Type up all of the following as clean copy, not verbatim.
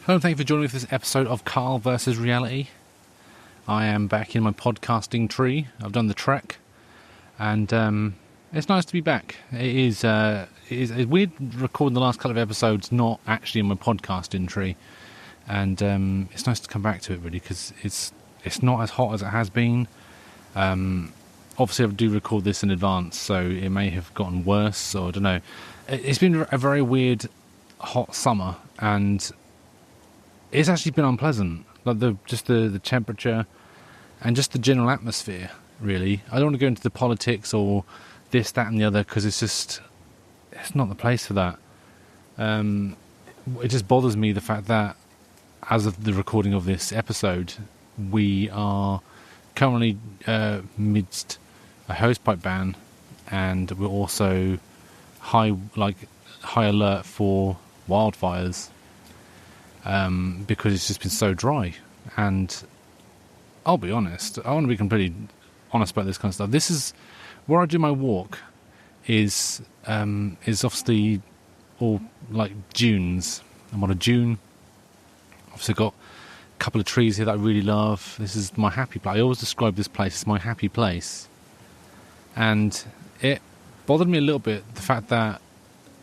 Hello, thank you for joining me for this episode of Carl vs. Reality. I am back in my podcasting tree. I've done the trek, and it's nice to be back. It is weird recording the last couple of episodes not actually in my podcasting tree, and it's nice to come back to it really because it's not as hot as it has been. Obviously, I do record this in advance, so it may have gotten worse, or I don't know. It's been a very weird, hot summer, and it's actually been unpleasant. Like the temperature and just the general atmosphere, really. I don't want to go into the politics or this, that, and the other because it's not the place for that. It just bothers me the fact that, as of the recording of this episode, we are currently midst a hosepipe ban, and we're also high alert for wildfires. Because it's just been so dry, and I'll be honest, I want to be completely honest about this kind of stuff. This is where I do my walk is obviously all like dunes. I'm on a dune. Obviously got a couple of trees here that I really love. This is my happy place. I always describe this place as my happy place, and it bothered me a little bit the fact that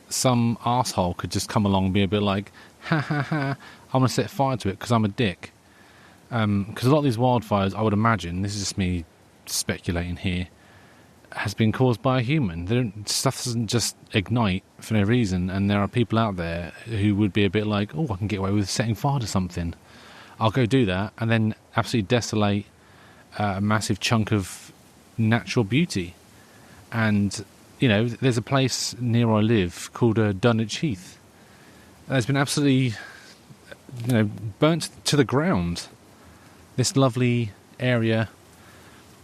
some arsehole could just come along and be a bit like, ha ha ha, I'm going to set fire to it because I'm a dick. Because a lot of these wildfires, I would imagine, this is just me speculating here, has been caused by a human. Stuff doesn't just ignite for no reason, and there are people out there who would be a bit like, oh, I can get away with setting fire to something. I'll go do that, and then absolutely desolate a massive chunk of natural beauty. And, you know, there's a place near where I live called Dunwich Heath. It's been absolutely, burnt to the ground. This lovely area,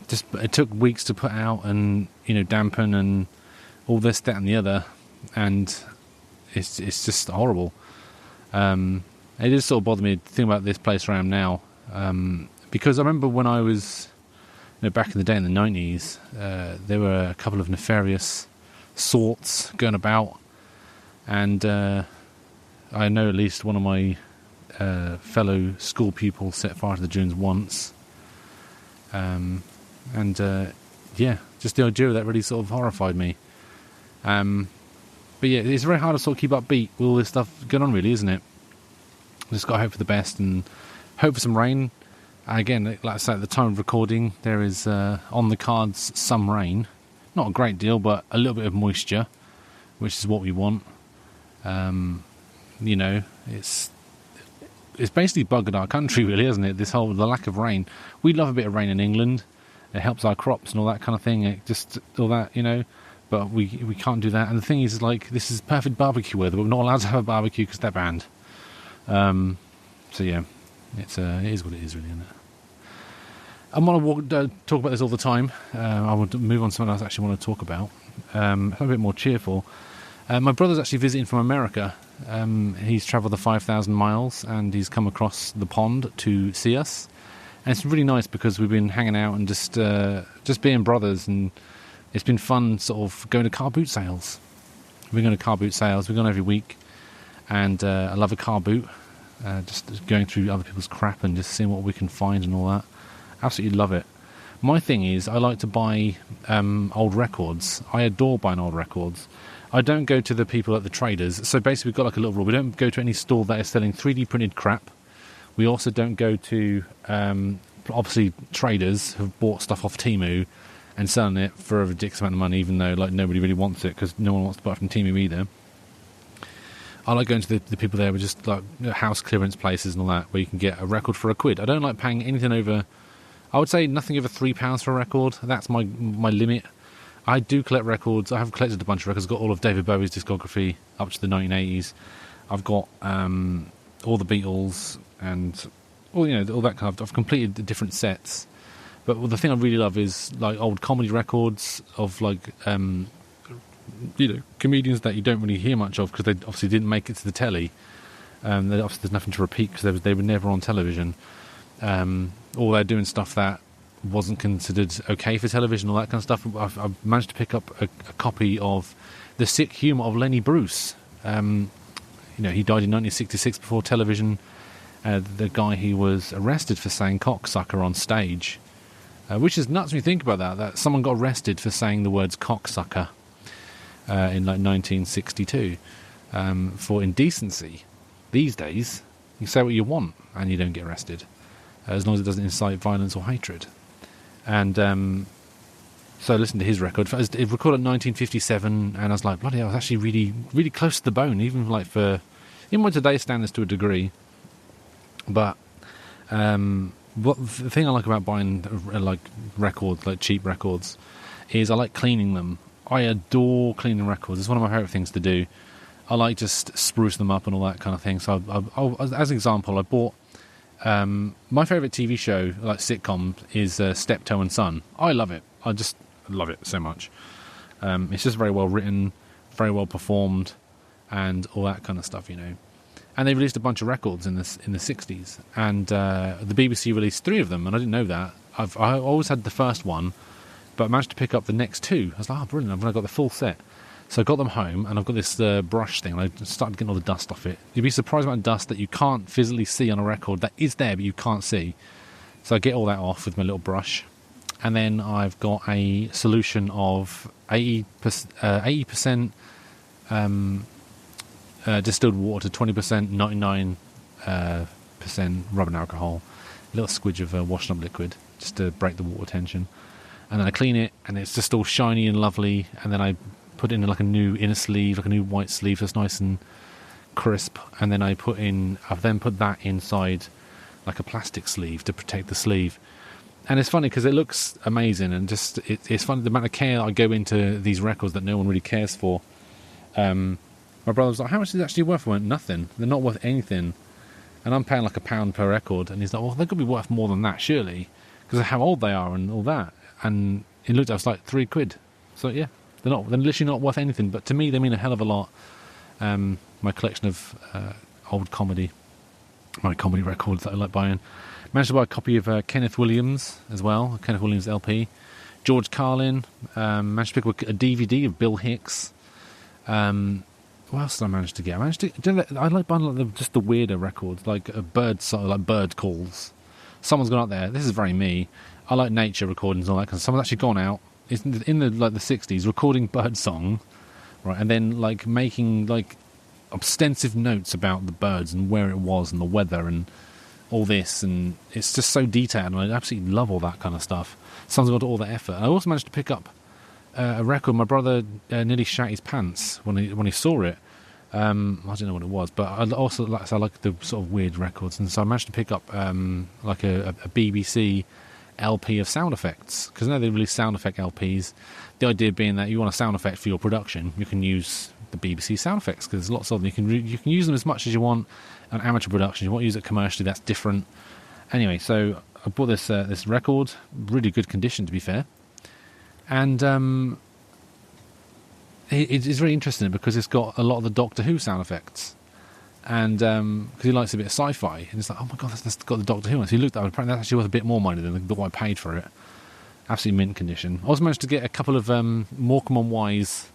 it took weeks to put out and, dampen and all this, that and the other. And it's just horrible. It did sort of bother me to think about this place where I am now. Because I remember when I was, back in the day in the 90s, there were a couple of nefarious sorts going about. And I know at least one of my fellow school pupils set fire to the dunes once. Just the idea of that really sort of horrified me. But yeah, it's very hard to sort of keep upbeat with all this stuff going on, really, isn't it? Just got to hope for the best and hope for some rain. Again, like I said, at the time of recording, there is on the cards some rain. Not a great deal, but a little bit of moisture, which is what we want. It's basically buggered our country, really, isn't it? The lack of rain. We love a bit of rain in England. It helps our crops and all that kind of thing. But we can't do that. And the thing is, like, this is perfect barbecue weather, but we're not allowed to have a barbecue because they're banned. So yeah, it is what it is, really, isn't it? I want to talk about this all the time. I want to move on to something else I actually want to talk about. A bit more cheerful. My brother's actually visiting from America. He's travelled the 5,000 miles and he's come across the pond to see us. And it's really nice because we've been hanging out and just being brothers, and it's been fun sort of going to car boot sales. We're going to car boot sales. We're going every week, and I love a car boot. Just going through other people's crap and just seeing what we can find and all that. Absolutely love it. My thing is, I like to buy old records. I adore buying old records. I don't go to the people at the traders. So basically we've got like a little rule. We don't go to any store that is selling 3D printed crap. We also don't go to, obviously, traders who've bought stuff off Temu and selling it for a ridiculous amount of money, even though like nobody really wants it because no one wants to buy it from Temu either. I like going to the people there with just like house clearance places and all that, where you can get a record for £1. I don't like paying anything over, I would say nothing over £3 for a record. That's my limit. I do collect records. I have collected a bunch of records. I've got all of David Bowie's discography up to the 1980s. I've got all the Beatles and all that kind of. I've completed the different sets. But the thing I really love is like old comedy records of like comedians that you don't really hear much of because they obviously didn't make it to the telly. Obviously there's nothing to repeat because they were never on television. Or they're doing stuff that wasn't considered okay for television, all that kind of stuff. I've managed to pick up a copy of The Sick Humour of Lenny Bruce. He died in 1966 before television the guy who was arrested for saying cocksucker on stage, which is nuts when you think about that someone got arrested for saying the words cocksucker in like 1962 for indecency. These days, you say what you want and you don't get arrested, as long as it doesn't incite violence or hatred. And so I listened to his record. It was recorded in 1957, and I was like, bloody hell, I was actually really, really close to the bone, even by today's standards to a degree. But the thing I like about buying like records, like cheap records, is I like cleaning them. I adore cleaning records. It's one of my favourite things to do. I like just spruce them up and all that kind of thing. So, as an example, I bought my favourite TV show, like sitcom, is Steptoe and Son. I love it. I just love it so much. It's just very well written, very well performed, and all that kind of stuff, you know. And they released a bunch of records in the 60s, and the BBC released 3 of them, and I didn't know that. I always had the first one, but I managed to pick up the next 2. I was like, oh, brilliant! I've got the full set. So I got them home, and I've got this brush thing, and I started getting all the dust off it. You'd be surprised about dust that you can't physically see on a record that is there, but you can't see. So I get all that off with my little brush, and then I've got a solution of 80% distilled water to 20%, 99% rubbing alcohol, a little squidge of washing up liquid just to break the water tension, and then I clean it, and it's just all shiny and lovely, and then I put in like a new inner sleeve, like a new white sleeve that's nice and crisp, and then I've then put that inside like a plastic sleeve to protect the sleeve. And it's funny because it looks amazing, and just it's funny the amount of care I go into these records that no one really cares for. My brother was like, how much is it actually worth? I went, nothing. They're not worth anything. And I'm paying like £1 per record, and he's like, well, they could be worth more than that, surely, because of how old they are and all that. And he looked at us like £3. So yeah, they're literally not worth anything, but to me they mean a hell of a lot. My collection of old comedy records that I like buying. Managed to buy a copy of Kenneth Williams as well, Kenneth Williams LP. George Carlin. Managed to pick up a DVD of Bill Hicks. What else did I manage to get? I like buying just the weirder records, like bird calls. Someone's gone out there. This is very me. I like nature recordings and all that, because someone's actually gone out in the 60s recording bird song, right, and then like making like extensive notes about the birds and where it was and the weather and all this, and it's just so detailed, and I absolutely love all that kind of stuff. Someone's got all that effort. I also managed to pick up a record. My brother nearly shat his pants when he saw it. I don't know what it was, but I also like the sort of weird records, and so I managed to pick up like a BBC LP of sound effects, because now they release sound effect LPs. The idea being that you want a sound effect for your production, you can use the BBC sound effects, because there's lots of them. You can use them as much as you want on amateur production. You want to use it commercially, that's different. Anyway, so I bought this record, really good condition to be fair, and it's really interesting because it's got a lot of the Doctor Who sound effects, and because he likes a bit of sci-fi, and it's like, oh my god, that's got the Doctor Who. So he looked at it, apparently that's actually worth a bit more money than what I paid for it. Absolutely mint condition. I also managed to get a couple of Morecambe and Wise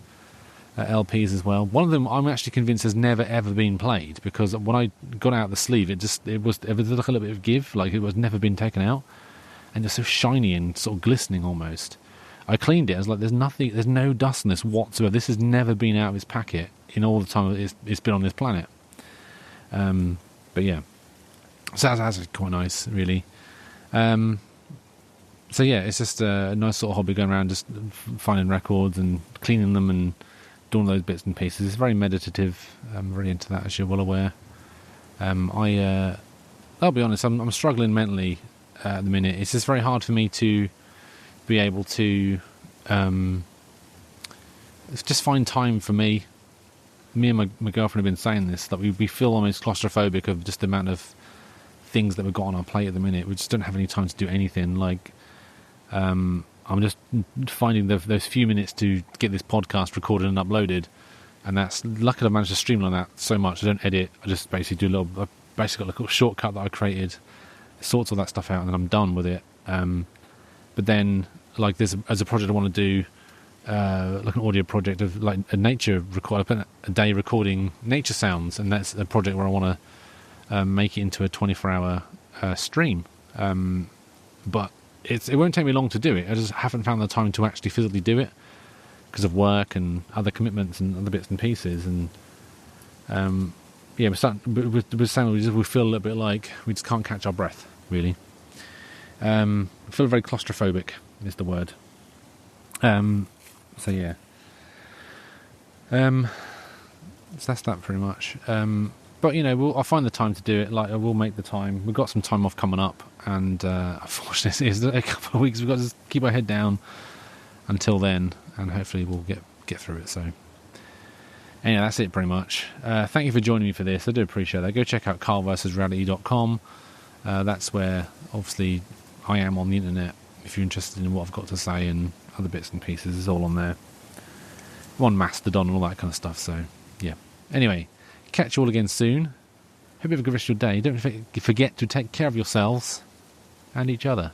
LPs as well. One of them I'm actually convinced has never ever been played, because when I got out the sleeve, it was like a little bit of give, like it was never been taken out, and it's so shiny and sort of glistening almost. I cleaned it. I was like, there's no dust in this whatsoever. This has never been out of its packet in all the time it's been on this planet. But yeah, so that's quite nice, really. So yeah, it's just a nice sort of hobby, going around just finding records and cleaning them and doing those bits and pieces. It's very meditative. I'm really into that, as you're well aware. I'll be honest, I'm struggling mentally at the minute. It's just very hard for me to be able to just find time for me. Me and my girlfriend have been saying this, that we feel almost claustrophobic of just the amount of things that we've got on our plate at the minute. We just don't have any time to do anything. Like, I'm just finding those few minutes to get this podcast recorded and uploaded, and that's luckily I managed to streamline that so much. I don't edit. I just basically I basically got a little shortcut that I created, sorts all that stuff out, and then I'm done with it. But then, like, as a project I want to do, like an audio project of like a nature record. I spent a day recording nature sounds, and that's a project where I want to make it into a 24-hour stream. But it won't take me long to do it. I just haven't found the time to actually physically do it because of work and other commitments and other bits and pieces. And we're saying we feel a little bit like we just can't catch our breath, really. I feel very claustrophobic is the word. So yeah. So that's that pretty much. But I'll find the time to do it. Like, I will make the time. We've got some time off coming up, and unfortunately, it's a couple of weeks. We've got to just keep our head down until then, and hopefully, we'll get through it. So, anyway, that's it pretty much. Thank you for joining me for this. I do appreciate that. Go check out carlversusreality.com. That's where obviously I am on the internet. If you're interested in what I've got to say and other bits and pieces, it's all on there. I'm on Mastodon and all that kind of stuff. So, yeah. Anyway. Catch you all again soon. Hope you have a good rest of your day. Don't forget to take care of yourselves and each other.